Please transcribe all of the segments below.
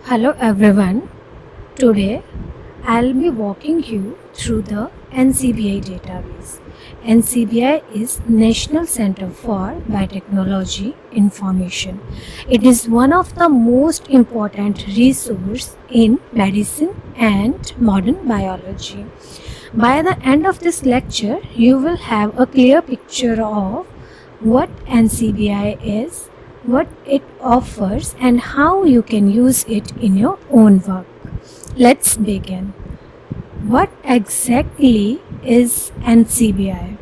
Hello everyone. Today I'll be walking you through the NCBI database. NCBI is National Center for Biotechnology Information. It is one of the most important resources in medicine and modern biology. By the end of this lecture, you will have a clear picture of what NCBI is, what it offers, and how you can use it in your own work. Let's begin. What exactly is NCBI?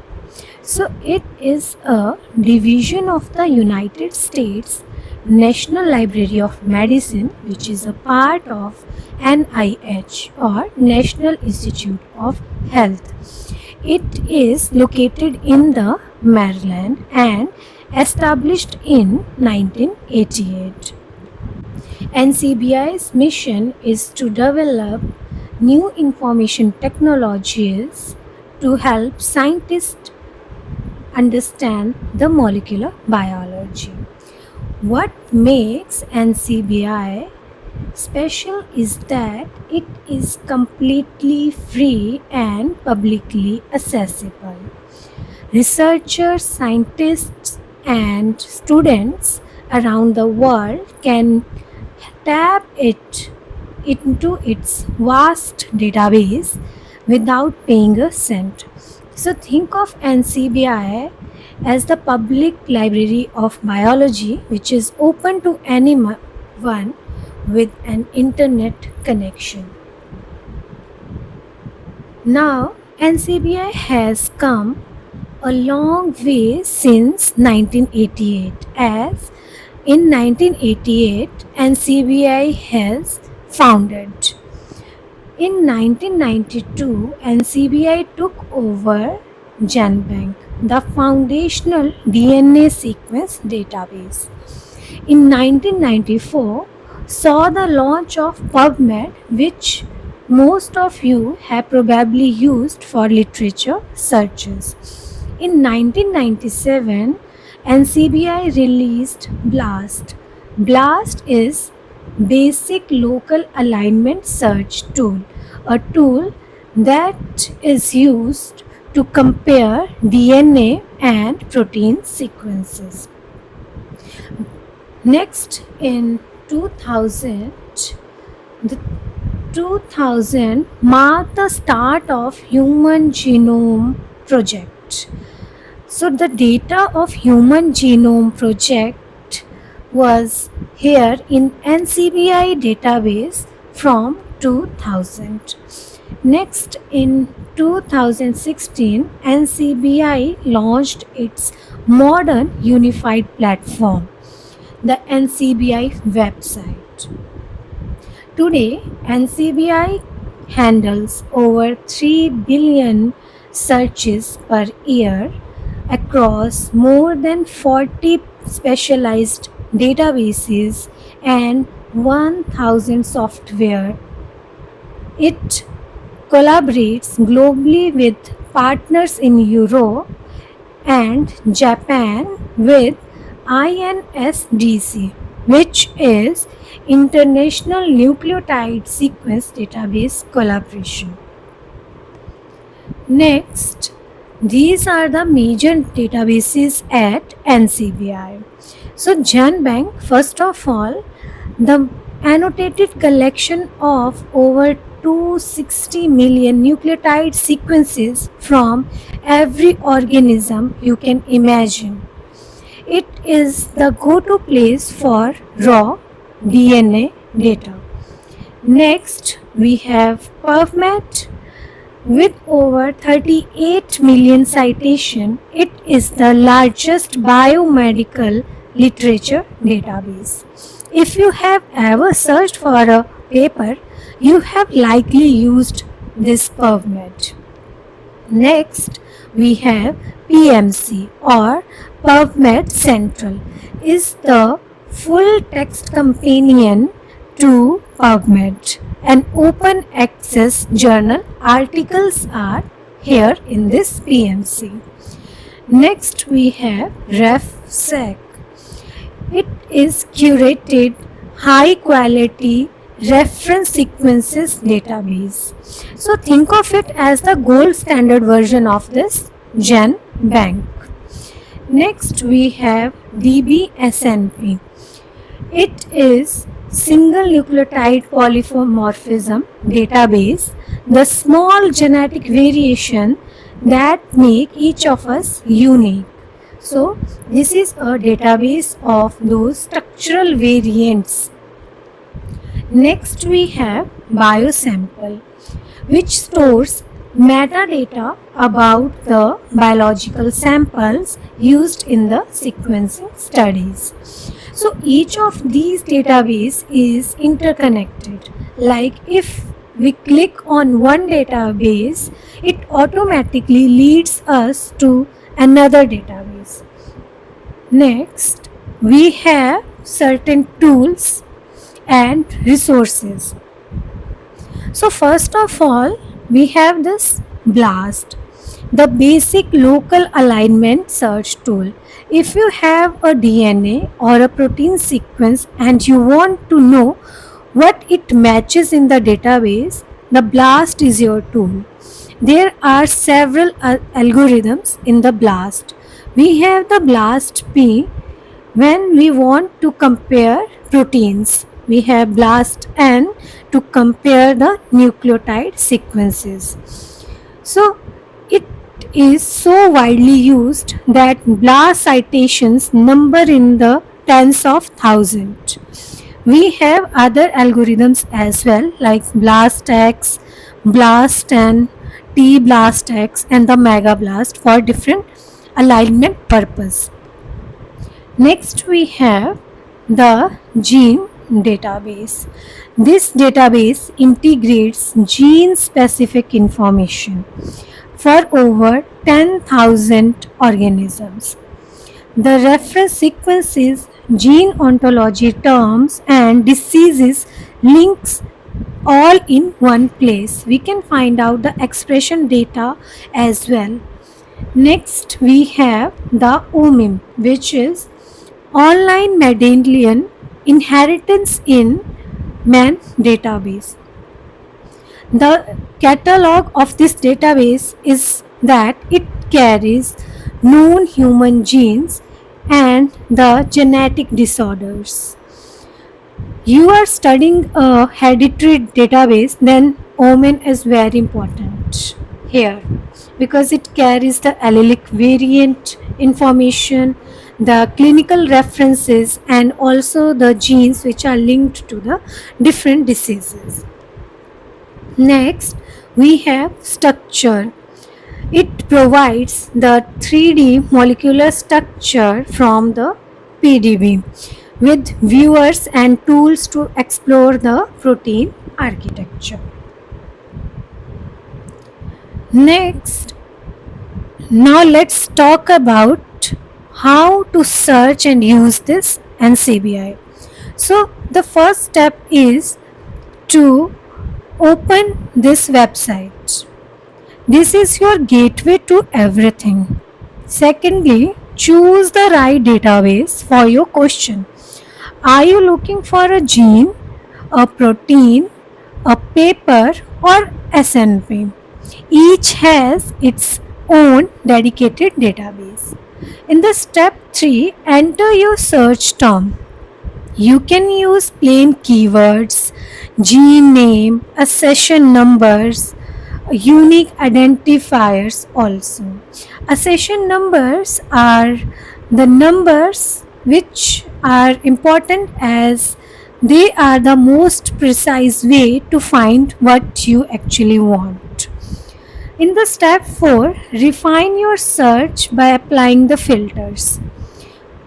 So, it is a division of the United States National Library of Medicine, which is a part of NIH or National Institute of Health. It is located in the Maryland and established in 1988. NCBI's mission is to develop new information technologies to help scientists understand the molecular biology. What makes NCBI special is that it is completely free and publicly accessible. Researchers, scientists, and students around the world can tap into its vast database without paying a cent. So think of NCBI as the public library of biology, which is open to anyone with an internet connection. Now, NCBI has come a long way since 1988, as in 1988 NCBI has founded. In 1992, NCBI took over GenBank, the foundational DNA sequence database. In 1994, saw the launch of PubMed, which most of you have probably used for literature searches. In 1997, NCBI released BLAST. BLAST is Basic Local Alignment Search Tool, a tool that is used to compare DNA and protein sequences. Next, in 2000 marked the start of Human Genome Project. So the data of Human Genome Project was here in NCBI database from 2000. Next, in 2016, NCBI launched its modern unified platform, the NCBI website. Today, NCBI handles over 3 billion searches per year across more than 40 specialized databases and 1,000 software. It collaborates globally with partners in Europe and Japan with INSDC, which is International Nucleotide Sequence Database Collaboration. Next, these are the major databases at NCBI. So GenBank, first of all, the annotated collection of over 260 million nucleotide sequences from every organism you can imagine. It is the go-to place for raw DNA data. Next, we have PubMed. With over 38 million citations, it is the largest biomedical literature database. If you have ever searched for a paper, you have likely used this PubMed. Next, we have PMC or PubMed Central is the full text companion to PubMed. An open access journal. Articles are here in this PMC. Next, we have RefSec. It is curated high quality reference sequences database. So think of it as the gold standard version of this GenBank. Next we have DBSNP. It is single nucleotide polymorphism database, the small genetic variation that make each of us unique. So this is a database of those structural variants. Next we have Biosample, which stores metadata about the biological samples used in the sequencing studies. So each of these database is interconnected. Like if we click on one database, it automatically leads us to another database. Next, we have certain tools and resources. So first of all, we have this BLAST, the basic local alignment search tool. If you have a DNA or a protein sequence and you want to know what it matches in the database, the BLAST is your tool. There are several algorithms in the BLAST. We have the BLAST P when we want to compare proteins. We have BLAST N to compare the nucleotide sequences. So it is so widely used that BLAST citations number in the tens of thousands. We have other algorithms as well like BLASTX, BLASTN, TBLASTX and the MegaBLAST for different alignment purpose. Next we have the gene database. This database integrates gene-specific information for over 10,000 organisms. The reference sequences, gene ontology terms and diseases links all in one place. We can find out the expression data as well. Next we have the OMIM, which is Online Mendelian Inheritance in Man database. The catalog of this database is that it carries known human genes and the genetic disorders. You are studying a hereditary database, then OMIN is very important here because it carries the allelic variant information, the clinical references and also the genes which are linked to the different diseases. Next, we have structure. It provides the 3D molecular structure from the PDB with viewers and tools to explore the protein architecture. Next, now let's talk about how to search and use this NCBI. So the first step is to open this website. This is your gateway to everything. Secondly, choose the right database for your question. Are you looking for a gene, a protein, a paper or SNP? Each has its own dedicated database. In the step 3, enter your search term. You can use plain keywords, gene name, accession numbers, unique identifiers also. Accession numbers are the numbers which are important as they are the most precise way to find what you actually want. In the step 4, refine your search by applying the filters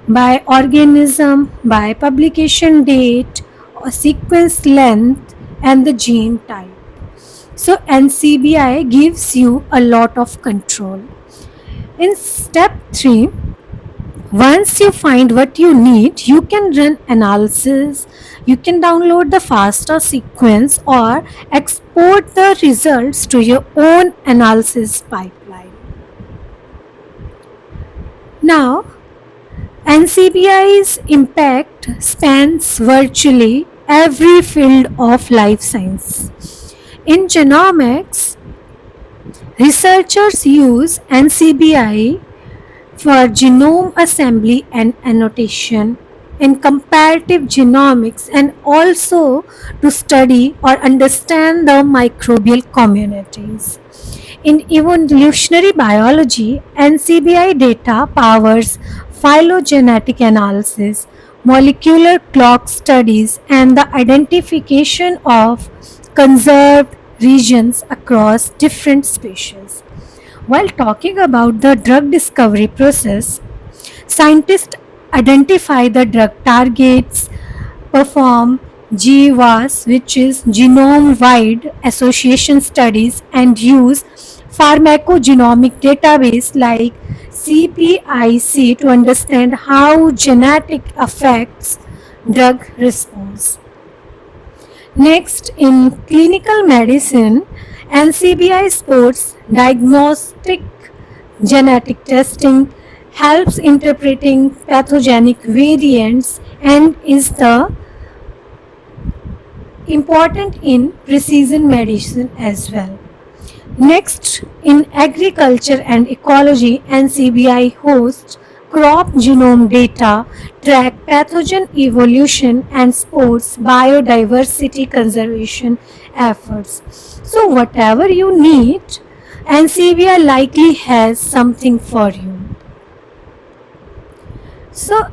by organism, by publication date, or sequence length and the gene type. So NCBI gives you a lot of control. In step 3, once you find what you need, you can run analysis, you can download the FASTA sequence or export the results to your own analysis pipeline. Now, NCBI's impact spans virtually every field of life science. In genomics, researchers use NCBI for genome assembly and annotation, in comparative genomics, and also to study or understand the microbial communities. In evolutionary biology, NCBI data powers phylogenetic analysis, molecular clock studies, and the identification of conserved regions across different species. While talking about the drug discovery process, scientists identify the drug targets, perform GWAS, which is genome wide association studies, and use pharmacogenomic database like CPIC to understand how genetic affects drug response. Next, in clinical medicine, NCBI supports diagnostic genetic testing, helps interpreting pathogenic variants, and is the important in precision medicine as well. Next, in agriculture and ecology, NCBI hosts crop genome data, track pathogen evolution, and supports biodiversity conservation efforts. So whatever you need, NCBI likely has something for you. So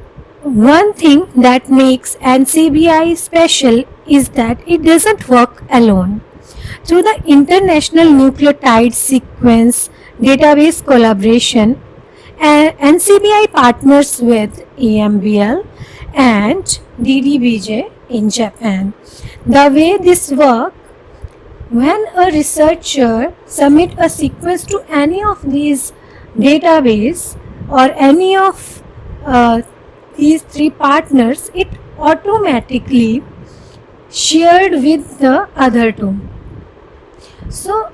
one thing that makes NCBI special is that it doesn't work alone. Through the International Nucleotide Sequence Database collaboration, NCBI partners with EMBL and DDBJ in Japan. The way this works, when a researcher submits a sequence to any of these database or any of these three partners, it automatically shared with the other two. So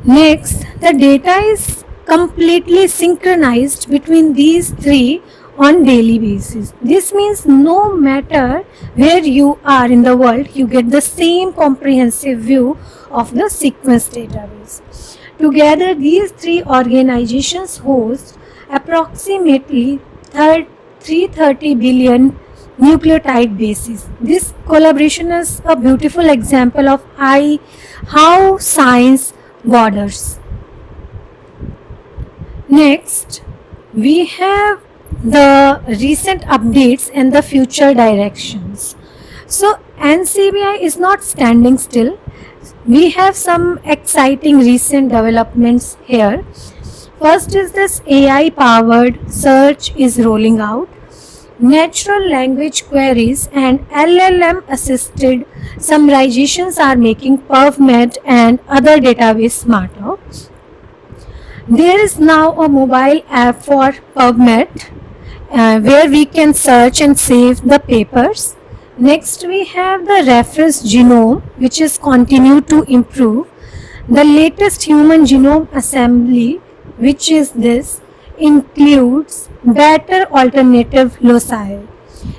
next, the data is completely synchronized between these three on daily basis. This means no matter where you are in the world, you get the same comprehensive view of the sequence database. Together, these three organizations host approximately 330 billion nucleotide bases. This collaboration is a beautiful example of how science borders. Next, we have the recent updates and the future directions. So NCBI is not standing still. We have some exciting recent developments here. First is this AI powered search is rolling out. Natural language queries and LLM assisted summarizations are making PubMed and other database smarter. There is now a mobile app for PubMed where we can search and save the papers. Next, we have the reference genome, which is continue to improve. The latest human genome assembly, which is this, includes better alternative loci.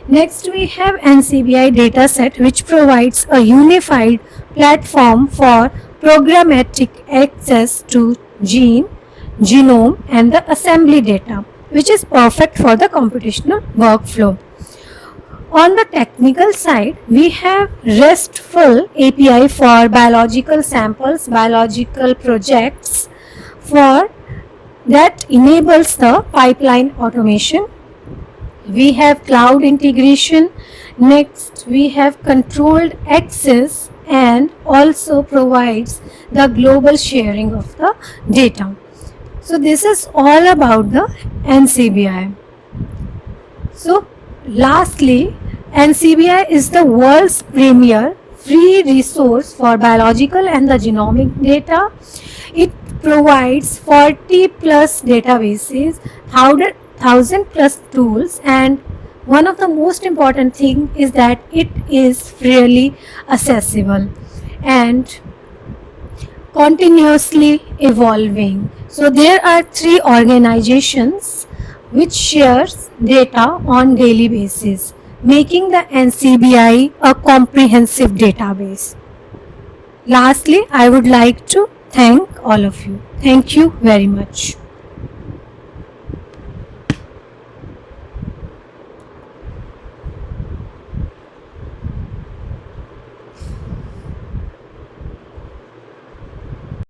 Next, we have NCBI dataset, which provides a unified platform for programmatic access to gene, genome, and the assembly data, which is perfect for the computational workflow. On the technical side, we have RESTful API for biological samples, biological projects for that enables the pipeline automation. We have cloud integration. Next, we have controlled access and also provides the global sharing of the data. So this is all about the NCBI. So lastly, NCBI is the world's premier free resource for biological and the genomic data. It provides 40 plus databases, 1000 plus tools, and one of the most important thing is that it is freely accessible and continuously evolving. So there are three organizations which shares data on daily basis. making the NCBI a comprehensive database. Lastly, I would like to thank all of you. Thank you very much.